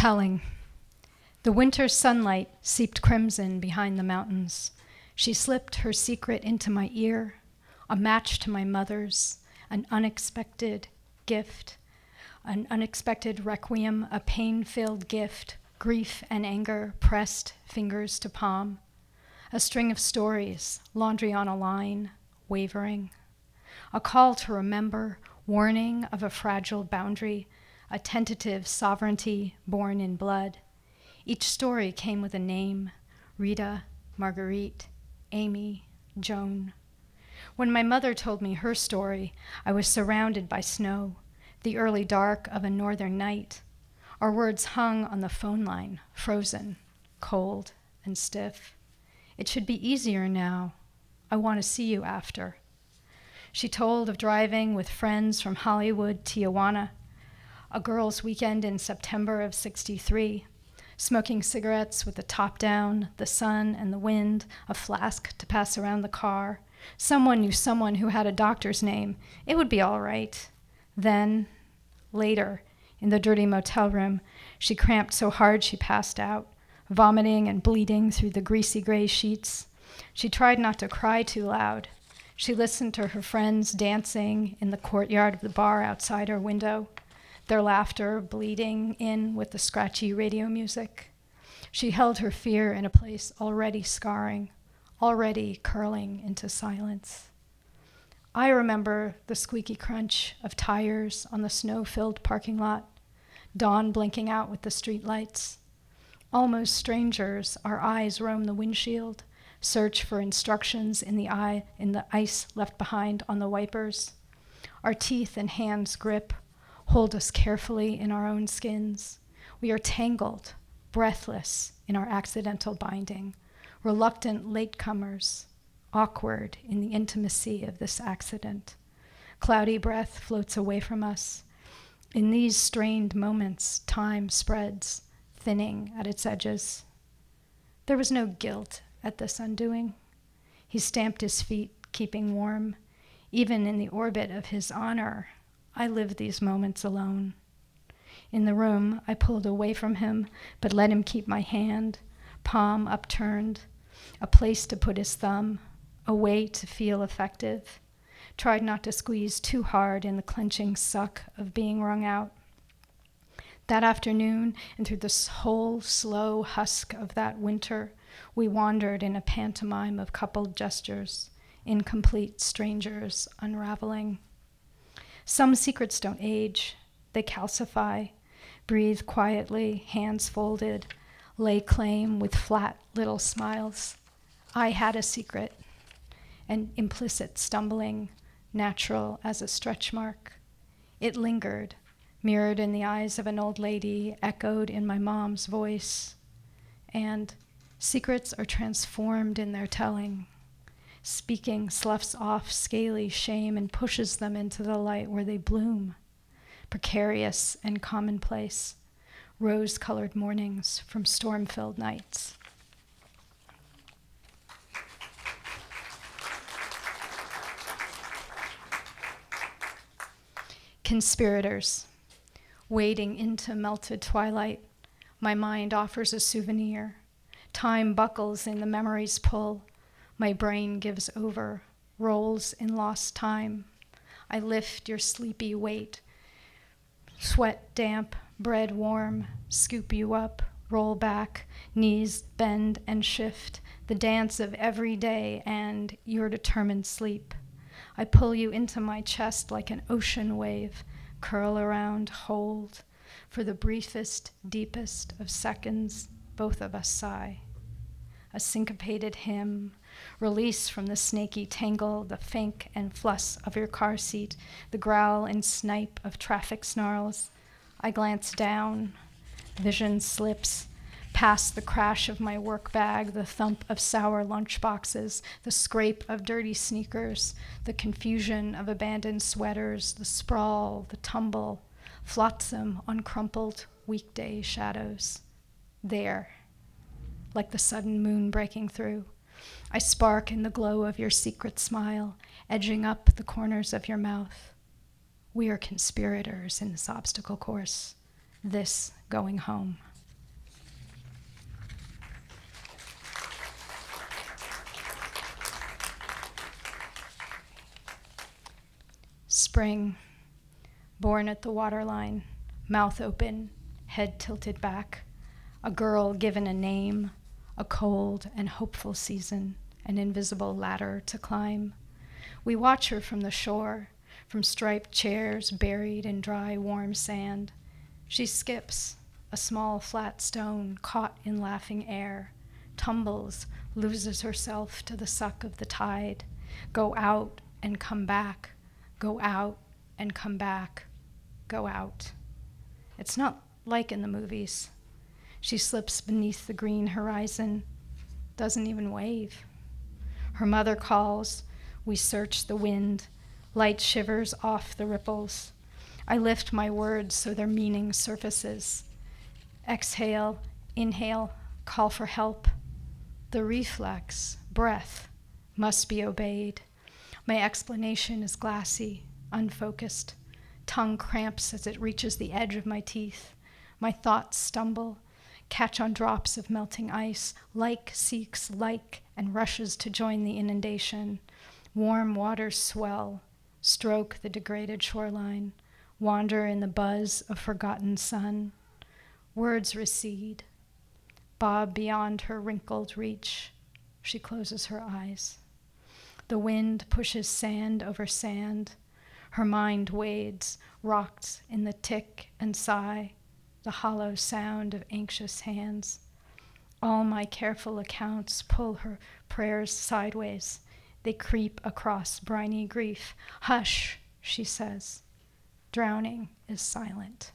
Telling. The winter sunlight seeped crimson behind the mountains. She slipped her secret into my ear, a match to my mother's, an unexpected gift, an unexpected requiem, a pain-filled gift, grief and anger pressed fingers to palm, a string of stories, laundry on a line, wavering, a call to remember, warning of a fragile boundary, a tentative sovereignty born in blood. Each story came with a name: Rita, Marguerite, Amy, Joan. When my mother told me her story, I was surrounded by snow, the early dark of a northern night. Our words hung on the phone line, frozen, cold, and stiff. It should be easier now. I want to see you after. She told of driving with friends from Hollywood, Tijuana, a girls' weekend in September of '63, smoking cigarettes with the top down, the sun and the wind, a flask to pass around the car. Someone knew someone who had a doctor's name. It would be all right. Then, later, in the dirty motel room, she cramped so hard she passed out, vomiting and bleeding through the greasy gray sheets. She tried not to cry too loud. She listened to her friends dancing in the courtyard of the bar outside her window, their laughter bleeding in with the scratchy radio music. She held her fear in a place already scarring, already curling into silence. I remember the squeaky crunch of tires on the snow-filled parking lot, dawn blinking out with the streetlights. Almost strangers, our eyes roam the windshield, search for instructions in the ice left behind on the wipers. Our teeth and hands grip, hold us carefully in our own skins. We are tangled, breathless in our accidental binding, reluctant latecomers, awkward in the intimacy of this accident. Cloudy breath floats away from us. In these strained moments, time spreads, thinning at its edges. There was no guilt at this undoing. He stamped his feet, keeping warm. Even in the orbit of his honor, I lived these moments alone. In the room, I pulled away from him, but let him keep my hand, palm upturned, a place to put his thumb, a way to feel effective. Tried not to squeeze too hard in the clenching suck of being wrung out. That afternoon, and through the whole slow husk of that winter, we wandered in a pantomime of coupled gestures, incomplete strangers unraveling. Some secrets don't age, they calcify, breathe quietly, hands folded, lay claim with flat little smiles. I had a secret, an implicit stumbling, natural as a stretch mark. It lingered, mirrored in the eyes of an old lady, echoed in my mom's voice. And secrets are transformed in their telling. Speaking sloughs off scaly shame and pushes them into the light where they bloom, precarious and commonplace, rose-colored mornings from storm-filled nights. Conspirators. Wading into melted twilight, my mind offers a souvenir. Time buckles in the memory's pull. My brain gives over, rolls in lost time. I lift your sleepy weight. Sweat damp, bread warm, scoop you up, roll back, knees bend and shift, the dance of every day and your determined sleep. I pull you into my chest like an ocean wave, curl around, hold. For the briefest, deepest of seconds, both of us sigh. A syncopated hymn, release from the snaky tangle, the fink and fluss of your car seat, the growl and snipe of traffic snarls. I glance down, vision slips, past the crash of my work bag, the thump of sour lunchboxes, the scrape of dirty sneakers, the confusion of abandoned sweaters, the sprawl, the tumble, flotsam on crumpled weekday shadows. There, like the sudden moon breaking through, I spark in the glow of your secret smile, edging up the corners of your mouth. We are conspirators in this obstacle course, this going home. spring, born at the waterline, mouth open, head tilted back, a girl given a name, a cold and hopeful season, an invisible ladder to climb. We watch her from the shore, from striped chairs buried in dry, warm sand. She skips, a small flat stone caught in laughing air, tumbles, loses herself to the suck of the tide, go out and come back, go out and come back, go out. It's not like in the movies. She slips beneath the green horizon, doesn't even wave. Her mother calls, we search the wind, light shivers off the ripples. I lift my words so their meaning surfaces. Exhale, inhale, call for help. The reflex, breath, must be obeyed. My explanation is glassy, unfocused. Tongue cramps as it reaches the edge of my teeth. My thoughts stumble, catch on drops of melting ice. Like seeks like and rushes to join the inundation. Warm waters swell, stroke the degraded shoreline, wander in the buzz of forgotten sun. Words recede, bob beyond her wrinkled reach. She closes her eyes. The wind pushes sand over sand. Her mind wades, rocked in the tick and sigh, the hollow sound of anxious hands. All my careful accounts pull her prayers sideways. They creep across briny grief. Hush, she says. Drowning is silent.